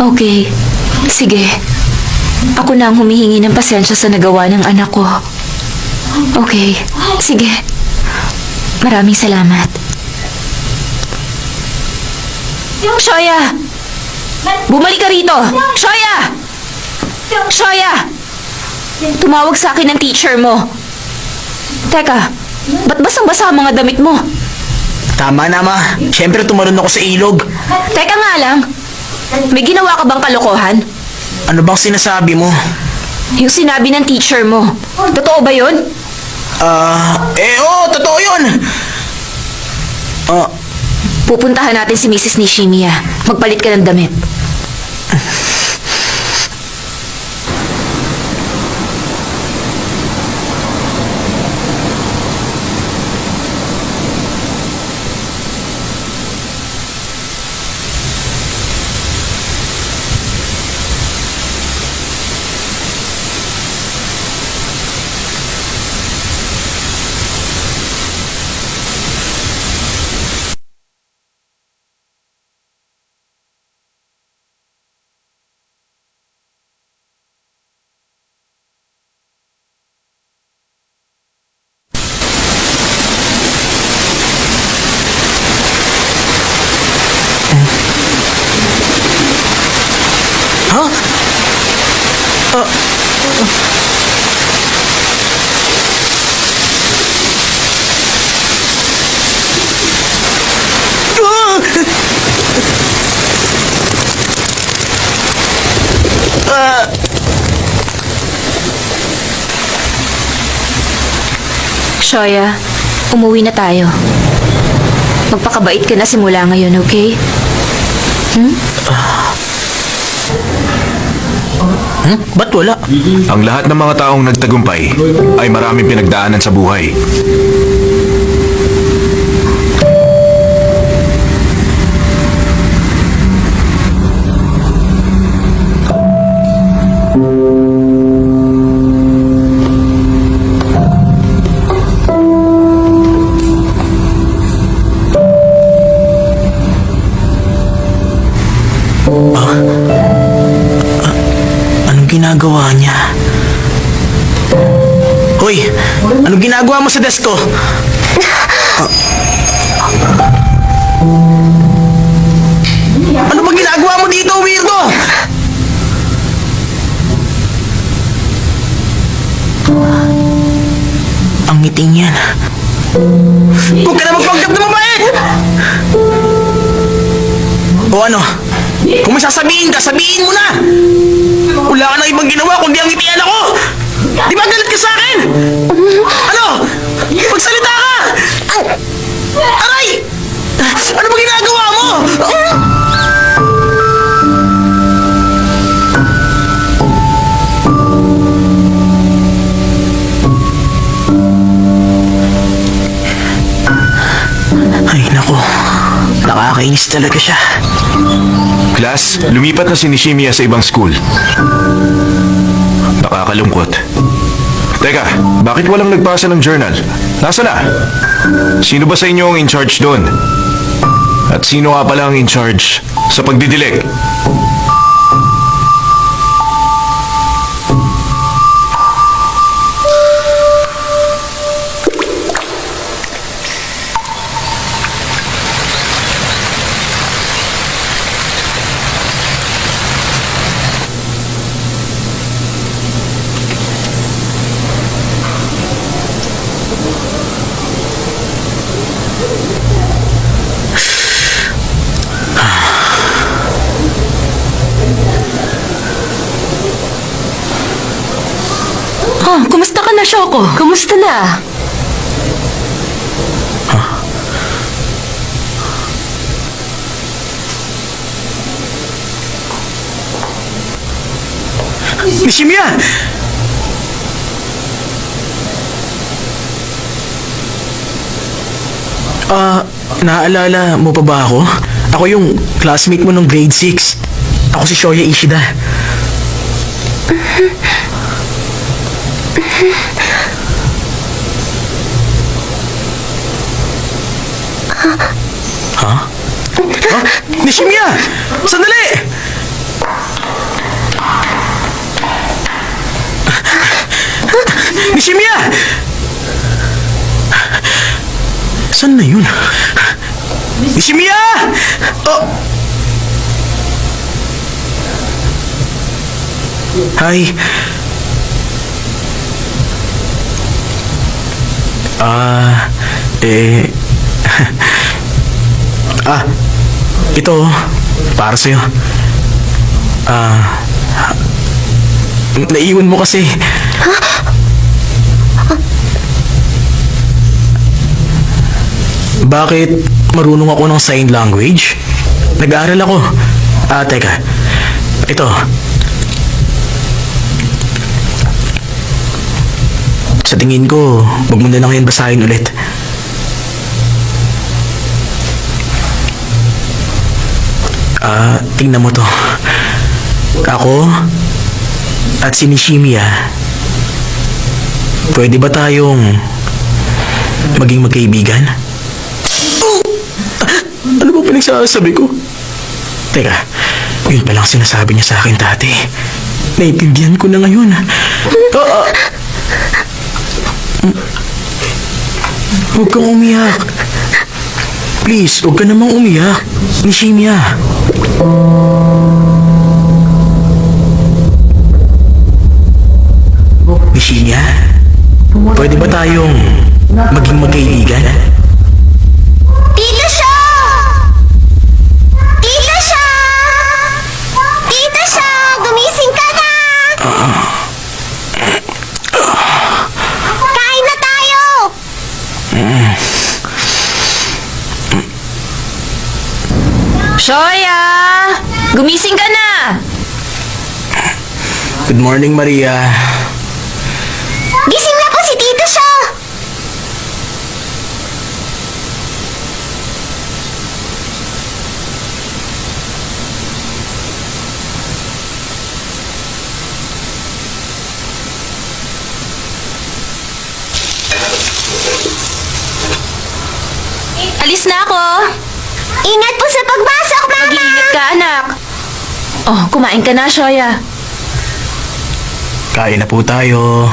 Okay. Sige. Ako na ang humihingi ng pasensya sa nagawa ng anak ko. Okay. Sige. Maraming salamat. Shoya! Bumalik ka rito! Shoya! Shoya! Tumawag sa akin ng teacher mo. Teka, ba't basang-basa ang mga damit mo? Tama na, Ma. Siyempre tumalon ako sa ilog. Teka nga lang. May ginawa ka bang kalokohan? Ano bang sinasabi mo? Yung sinabi ng teacher mo. Totoo ba yun? Oo, totoo yun. Pupuntahan natin si Mrs. Nishimiya. Magpalit ka ng damit. Ha? Shoya, umuwi na tayo. Magpakabait ka na simula ngayon, okay? Ba't wala? Ang lahat ng mga taong nagtagumpay ay maraming pinagdaanan sa buhay. Anong ginagawa niya? Hoy! Anong ginagawa mo sa desk ko? Ano ba ginagawa mo dito, weirdo? Ang ngiting yan. Huwag ka na magpanggap na mabait! O ano? Kung may sasabihin ka, sabihin mo na! Wala ka nang ibang ginawa kundi ang ngitian ako! Di ba galit ka sa akin? Ano? Magsalita ka! Aray! Ano ba ginagawa mo? Ay, naku. Nakakainis talaga siya. Class, lumipat na si Nishimiya sa ibang school. Nakakalungkot. Teka, bakit walang nagpasa ng journal? Nasaan na? Sino ba sa inyo ang in charge doon? At sino nga pala ang in charge sa pagdidilig? Oh, kumusta ka na, Shoko? Kumusta na? Nishimiya! Naaalala mo pa ba ako? Ako yung classmate mo nung grade 6. Ako si Shoya Ishida. Ha? Nishimiya! Sandali! Nishimiya! Saan na yun? Nishimiya! Oh! Hi. Ito, para sa'yo. Naiwan mo kasi. Bakit marunong ako ng sign language? Nag-aaral ako. Teka. Ito. Sa tingin ko, wag mo na lang yan basahin ulit. Tingnan mo to. Ako at si Nishimiya, pwede ba tayong maging magkaibigan? Ano ba pinagsasabi ko? Teka, yun palang sinasabi niya sa akin dati. Naintindihan ko na ngayon. Huwag kang umiyak. Please, huwag ka namang umiyak. Nishimiya. Nishimiya, pwede ba tayong maging magkaibigan? Tita siya! Tita siya! Tita siya! Gumising ka na! Kain na tayo! Shoya! Gumising ka na! Good morning, Maria. Gising na po si Tita siya! Alis na ako! Ingat po sa pagpasok, Mama! Mag-iingat ka, anak! Oh, kumain ka na, Shoya. Kain na po tayo.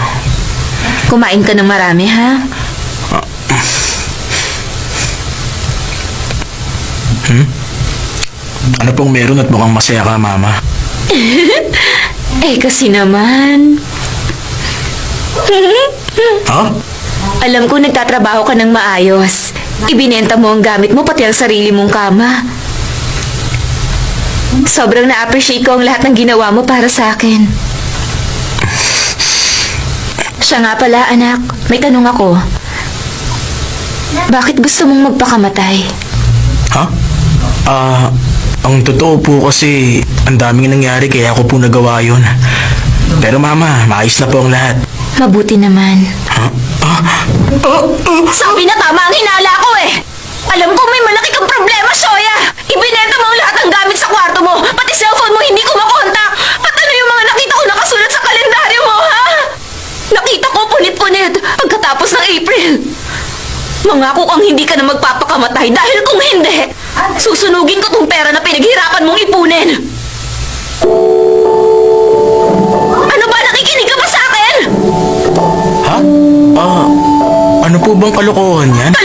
Kumain ka ng marami, ha? Ano pong meron at mukhang masaya ka, Mama? Kasi naman... Ha? Alam ko nagtatrabaho ka ng maayos. Ibinenta mo ang gamit mo, pati ang sarili mong kama. Sobrang na-appreciate ko ang lahat ng ginawa mo para sa akin. Siya nga pala, anak. May tanong ako. Bakit gusto mong magpakamatay? Ha? Ang totoo po kasi ang daming nangyari kaya ako po nagawa yun. Pero Mama, maayos na po ang lahat. Mabuti naman. Ha? Sabi na tama ang hinala ko eh! Alam ko may malaki kang problema, Shoya! Ibinenta mo ang lahat ng gamit sa kwarto mo! Pati cellphone mo hindi ko makontak! At ano yung mga nakita ko nakasulat sa kalendaryo mo, ha? Nakita ko punit-punit pagkatapos ng April! Mangako kang hindi ka na magpapakamatay dahil kung hindi, susunugin ko tong pera na pinaghirapan mong ipunin! Ano ba? Nakikinig ka ba sa akin? Ha? Ano po bang kalokohan yan?